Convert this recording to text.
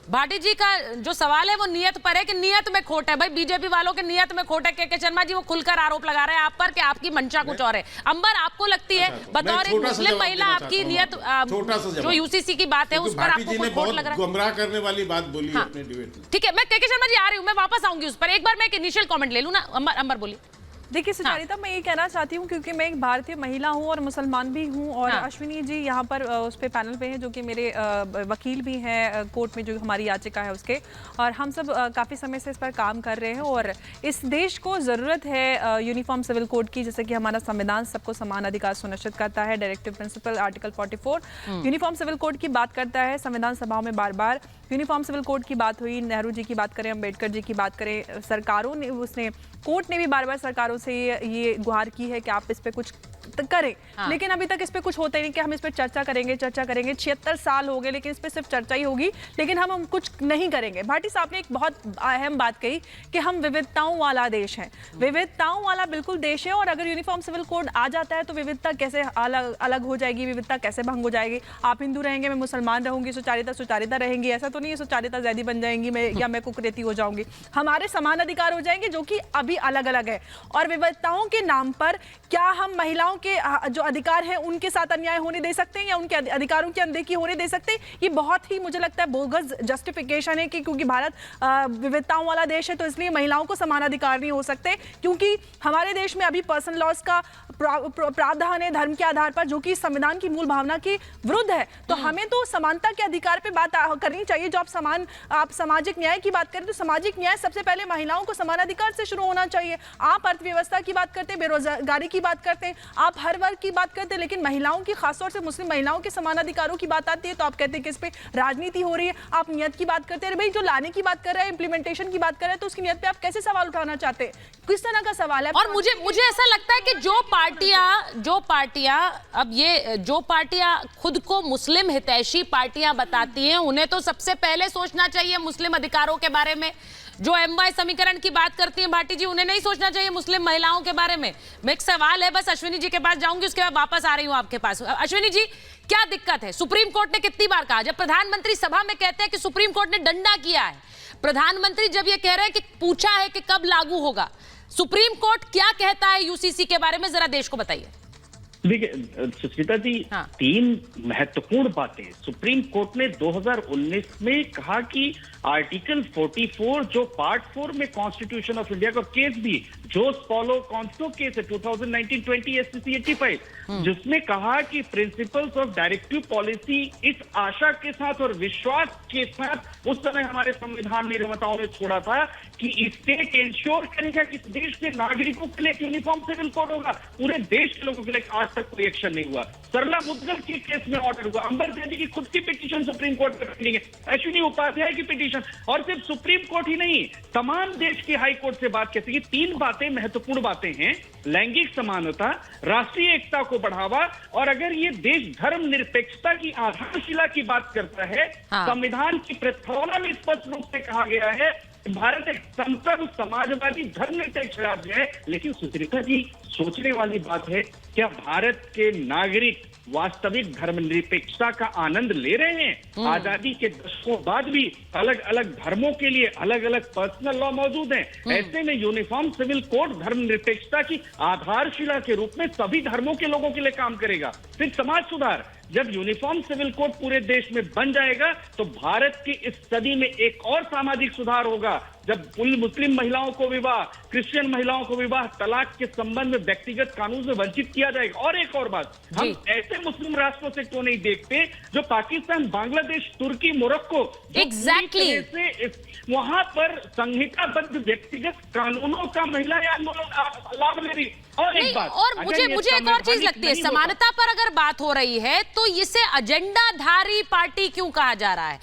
भाटी जी का जो सवाल है वो नियत पर है कि नियत में खोट है। भाई बीजेपी वालों के नियत में खोट है। के शर्मा जी वो खुलकर आरोप लगा रहे हैं आप पर कि आपकी मंशा कुछ और है। अंबर, आपको लगती है बतौर एक मुस्लिम महिला आपकी नियत, जो यूसीसी की बात है उस पर आपको कोई खोट लग रहा है? गुमराह करने वाली बात बोली अपने डिबेट में। ठीक है, मैं के शर्मा जी आ रही हूँ, मैं वापस आऊंगी उस पर। एक बार मैं एक इनिशियल कमेंट ले लूं ना। अंबर बोलिए। देखिए सुचारिता, मैं ये कहना चाहती हूँ क्योंकि मैं एक भारतीय महिला हूँ और मुसलमान भी हूँ, और अश्विनी जी यहाँ पर उस पे पैनल पे हैं जो कि मेरे वकील भी हैं कोर्ट में जो हमारी याचिका है उसके, और हम सब काफ़ी समय से इस पर काम कर रहे हैं। और इस देश को ज़रूरत है यूनिफॉर्म सिविल कोड की, जैसे कि हमारा संविधान सबको समान अधिकार सुनिश्चित करता है। Directive principle article 44 uniform civil code की बात करता है। संविधान सभाओं में बार बार यूनिफॉर्म सिविल कोड की बात हुई, नेहरू जी की बात करें, अम्बेडकर जी की बात करें, सरकारों ने कोर्ट ने भी बार बार सरकारों से ये गुहार की है कि आप इस पे कुछ करें। लेकिन अभी तक इस पे कुछ होता ही नहीं कि हम इस पे चर्चा करेंगे। 76 साल हो गए लेकिन इस पे सिर्फ चर्चा ही होगी, लेकिन हम कुछ नहीं करेंगे। भाटी साहब ने एक बहुत अहम बात कही कि हम विविधताओं वाला देश है, विविधताओं वाला बिल्कुल देश है। और अगर यूनिफॉर्म सिविल कोड आ जाता है तो विविधता कैसे अलग हो जाएगी, विविधता कैसे भंग हो जाएगी? आप हिंदू रहेंगे, मैं मुसलमान रहूंगी, सुचारिता रहेंगी, ऐसा तो नहीं है सुचारिता जैदी बन जाएंगी या मैं कुकरेती हो जाऊंगी। हमारे समान अधिकार हो जाएंगे जो कि अभी अलग अलग है। और विविधताओं के नाम पर क्या हम महिलाओं के जो अधिकार हैं उनके साथ अन्याय होने दे सकते हैं या उनके अधिकारों की अनदेखी होने दे सकते हैं? ये बहुत ही मुझे लगता है बोगस जस्टिफिकेशन है कि क्योंकि भारत विविधताओं वाला देश है तो इसलिए महिलाओं को समान अधिकार नहीं हो सकते, क्योंकि हमारे देश में अभी पर्सनल लॉज का प्रावधान है धर्म के आधार पर, जो कि संविधान की मूल भावना के विरुद्ध है। तो हमें तो समानता के अधिकार पे बात करनी चाहिए। जो आप सामाजिक न्याय की बात करें तो सामाजिक न्याय सबसे पहले महिलाओं को समान अधिकार से शुरू होना चाहिए। आप अर्थव्यवस्था की बात करते हैं, बेरोजगारी की बात करते हैं, आप हर वर्ग की बात करते हैं, लेकिन महिलाओं की, खासतौर से मुस्लिम महिलाओं के समान अधिकारों की बात आती है तो आप कहते हैं कि इस पे राजनीति हो रही है। आप नियत की बात करते हैं, भाई जो लाने की बात कर रहे हैं, इंप्लीमेंटेशन की बात कर रहे हैं, तो उसकी नियत पे आप कैसे सवाल उठाना चाहते हैं? किस तरह का सवाल है? और मुझे ऐसा लगता है कि जो पार्टियां खुद को मुस्लिम हितैषी पार्टियां बताती हैं, उन्हें तो सबसे पहले सोचना चाहिए मुस्लिम अधिकारों के बारे में। जो एमवाई समीकरण की बात करती हैं भाटी जी, उन्हें नहीं सोचना चाहिए मुस्लिम महिलाओं के बारे में। मैं एक सवाल है, बस अश्विनी जी के पास जाऊंगी, उसके बाद वापस आ रही हूं आपके पास। अश्विनी जी, क्या दिक्कत है? सुप्रीम कोर्ट ने कितनी बार कहा, जब प्रधानमंत्री सभा में कहते हैं कि सुप्रीम कोर्ट ने डंडा किया है, प्रधानमंत्री जब ये कह रहे हैं कि पूछा है कि कब लागू होगा, सुप्रीम कोर्ट क्या कहता है यूसीसी के बारे में, जरा देश को बताइए। देखिए सुष्मिता जी, तीन महत्वपूर्ण बातें सुप्रीम कोर्ट ने 2019 में कहा कि आर्टिकल 44 जो पार्ट 4 में कॉन्स्टिट्यूशन ऑफ इंडिया का केस भी जो फॉलो कॉन्स्टो केस है 2019-20 SCC 85, जिसमें कहा कि प्रिंसिपल्स ऑफ डायरेक्टिव पॉलिसी इस आशा के साथ और विश्वास के साथ उस समय हमारे संविधान निर्माताओं ने छोड़ा था कि स्टेट इंश्योर करेगा कि देश के नागरिकों के लिए यूनिफॉर्म सिविल कोड होगा, पूरे देश के लोगों के लिए। आज तक कोई एक्शन नहीं हुआ। सरला मुद्गल के केस में ऑर्डर हुआ, अंबर जैदी की खुद की पिटीशन सुप्रीम कोर्ट में पेंडिंग है, अश्विनी उपाध्याय की पिटीशन, और सिर्फ सुप्रीम कोर्ट ही नहीं, तमाम देश की हाई कोर्ट से बात कहती है। तीन बातें महत्वपूर्ण बातें हैं, लैंगिक समानता, राष्ट्रीय एकता को बढ़ावा, और अगर ये देश धर्म निरपेक्षता की आधारशिला की बात करता है, संविधान की प्रस्तावना में स्पष्ट रूप से कहा गया है भारत एक संप्रभु समाजवादी धर्मनिरपेक्ष राज्य है। लेकिन सुचरिता जी, सोचने वाली बात है, क्या भारत के नागरिक वास्तविक धर्मनिरपेक्षता का आनंद ले रहे हैं? आजादी के दशकों बाद भी अलग अलग धर्मों के लिए अलग अलग पर्सनल लॉ मौजूद हैं। ऐसे में यूनिफॉर्म सिविल कोड धर्मनिरपेक्षता की आधारशिला के रूप में सभी धर्मों के लोगों के लिए काम करेगा। फिर समाज सुधार, जब यूनिफॉर्म सिविल कोड पूरे देश में बन जाएगा तो भारत की इस सदी में एक और सामाजिक सुधार होगा, जब मुस्लिम महिलाओं को विवाह, क्रिश्चियन महिलाओं को विवाह, तलाक के संबंध में व्यक्तिगत कानून से वंचित किया जाएगा। और एक और बात, हम ऐसे मुस्लिम राष्ट्रों से क्यों नहीं देखते जो पाकिस्तान, बांग्लादेश, तुर्की, मोरक्को से वहां पर संहिताबद्ध व्यक्तिगत कानूनों का महिलाएं लाभ ले रही। और एक बात, और मुझे एक और चीज लगती है, समानता पर अगर बात हो रही है तो इसे एजेंडाधारी पार्टी क्यों कहा जा रहा है?